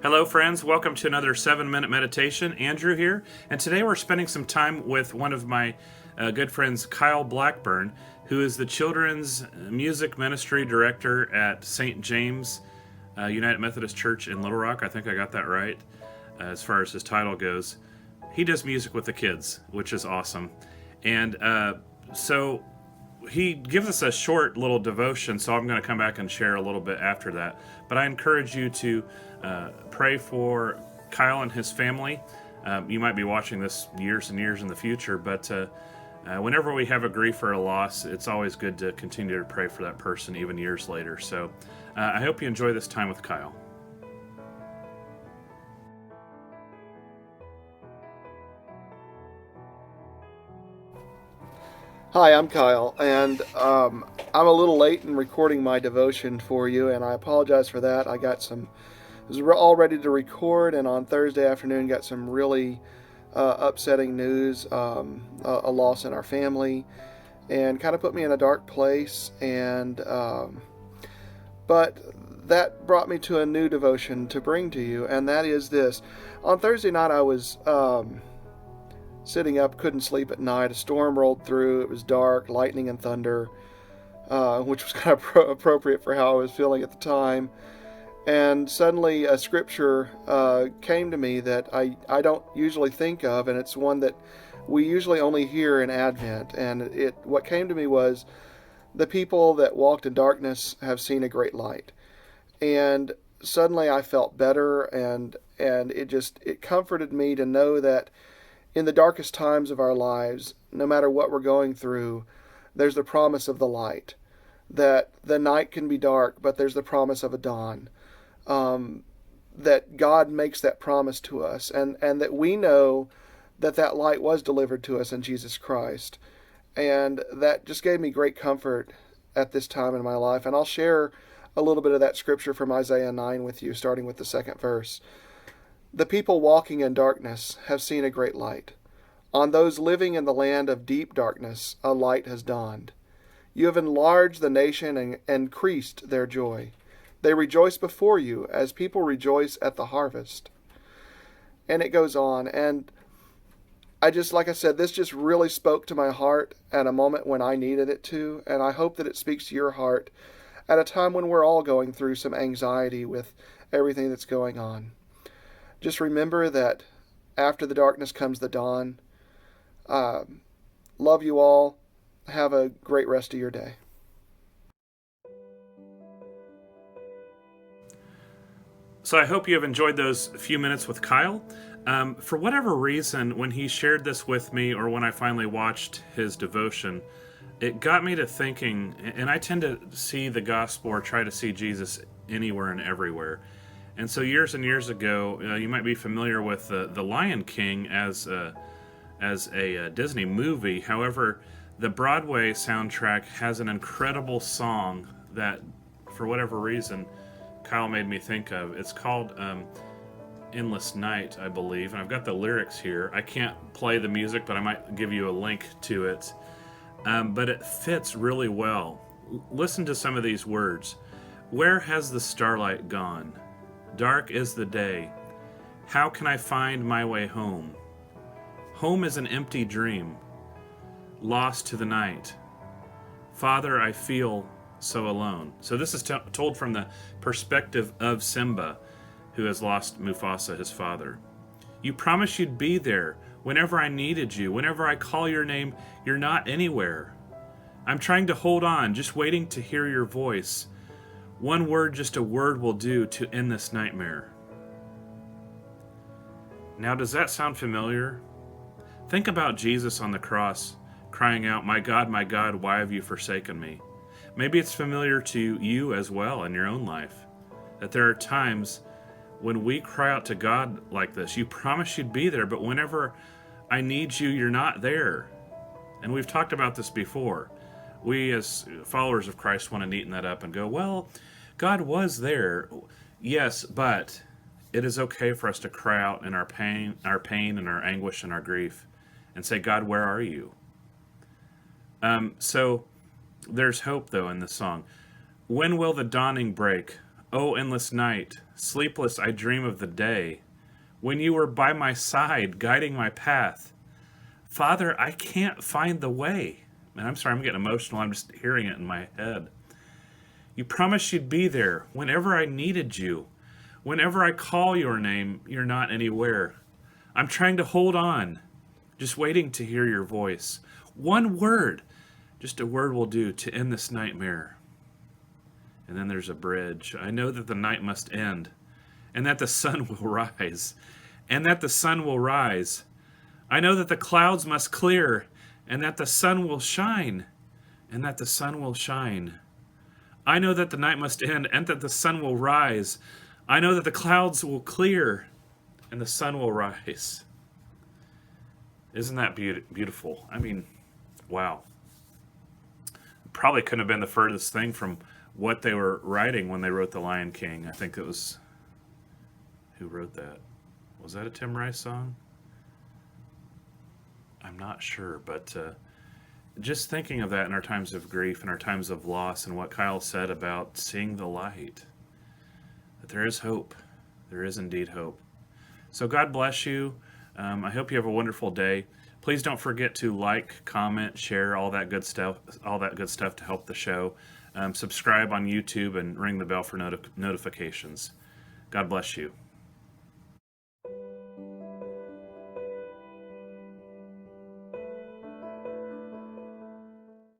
Hello, friends. Welcome to another 7-minute meditation. Andrew here, and today we're spending some time with one of my good friends, Kyle Blackburn, who is the Children's Music Ministry Director at St. James United Methodist Church in Little Rock. I think I got that right as far as his title goes. He does music with the kids, which is awesome. And so he gives us a short little devotion, so I'm going to come back and share a little bit after that. But I encourage you to pray for Kyle and his family. You might be watching this years and years in the future, but whenever we have a grief or a loss, it's always good to continue to pray for that person even years later. So I hope you enjoy this time with Kyle. Hi, I'm Kyle, and I'm a little late in recording my devotion for you, and I apologize for that. Was all ready to record, and on Thursday afternoon got some really upsetting news, a loss in our family, and kind of put me in a dark place. But that brought me to a new devotion to bring to you, and that is this. On Thursday night, I was sitting up, couldn't sleep at night. A storm rolled through. It was dark, lightning and thunder, which was kind of appropriate for how I was feeling at the time. And suddenly a scripture came to me that I don't usually think of, and it's one that we usually only hear in Advent. And what came to me was, the people that walked in darkness have seen a great light. And suddenly I felt better, and it comforted me to know that in the darkest times of our lives, no matter what we're going through, there's the promise of the light. That the night can be dark, but there's the promise of a dawn. That God makes that promise to us, and that we know that light was delivered to us in Jesus Christ. And that just gave me great comfort at this time in my life. And I'll share a little bit of that scripture from Isaiah 9 with you, starting with the second verse. The people walking in darkness have seen a great light. On those living in the land of deep darkness, a light has dawned. You have enlarged the nation and increased their joy. They rejoice before you as people rejoice at the harvest. And it goes on. And like I said, this just really spoke to my heart at a moment when I needed it to. And I hope that it speaks to your heart at a time when we're all going through some anxiety with everything that's going on. Just remember that after the darkness comes the dawn. Love you all. Have a great rest of your day. So I hope you have enjoyed those few minutes with Kyle. For whatever reason, when he shared this with me, or when I finally watched his devotion, it got me to thinking, and I tend to see the gospel or try to see Jesus anywhere and everywhere. And so years and years ago, you might be familiar with The Lion King as a Disney movie. However, the Broadway soundtrack has an incredible song that, for whatever reason, Kyle made me think of. It's called Endless Night, I believe, and I've got the lyrics here. I can't play the music, but I might give you a link to it. But it fits really well. Listen to some of these words. Where has the starlight gone? Dark is the day. How can I find my way home? Home is an empty dream, lost to the night. Father, I feel so alone. So this is told from the perspective of Simba, who has lost Mufasa, his father. You promised you'd be there whenever I needed you. Whenever I call your name, you're not anywhere. I'm trying to hold on, just waiting to hear your voice. One word, just a word will do to end this nightmare. Now, does that sound familiar? Think about Jesus on the cross, crying out, my God, why have you forsaken me? Maybe it's familiar to you as well in your own life, that there are times when we cry out to God like this. You promised you'd be there, but whenever I need you, you're not there. And we've talked about this before. We as followers of Christ want to neaten that up and go, well, God was there. Yes, but it is okay for us to cry out in our pain and our anguish and our grief and say, God, where are you? So there's hope, though, in this song. When will the dawning break? O endless night, sleepless I dream of the day, when you were by my side, guiding my path. Father, I can't find the way. And I'm sorry, I'm getting emotional. I'm just hearing it in my head. You promised you'd be there whenever I needed you. Whenever I call your name, you're not anywhere. I'm trying to hold on, just waiting to hear your voice. One word, just a word will do to end this nightmare. And then there's a bridge. I know that the night must end, and that the sun will rise, and that the sun will rise. I know that the clouds must clear, and that the sun will shine, and that the sun will shine. I know that the night must end, and that the sun will rise. I know that the clouds will clear, and the sun will rise. Isn't that beautiful? I mean, wow. Probably couldn't have been the furthest thing from what they were writing when they wrote The Lion King. I think it was... Who wrote that? Was that a Tim Rice song? I'm not sure, but just thinking of that in our times of grief and our times of loss, and what Kyle said about seeing the light, that there is hope. There is indeed hope. So God bless you. I hope you have a wonderful day. Please don't forget to like, comment, share, all that good stuff to help the show. Subscribe on YouTube and ring the bell for notifications. God bless you.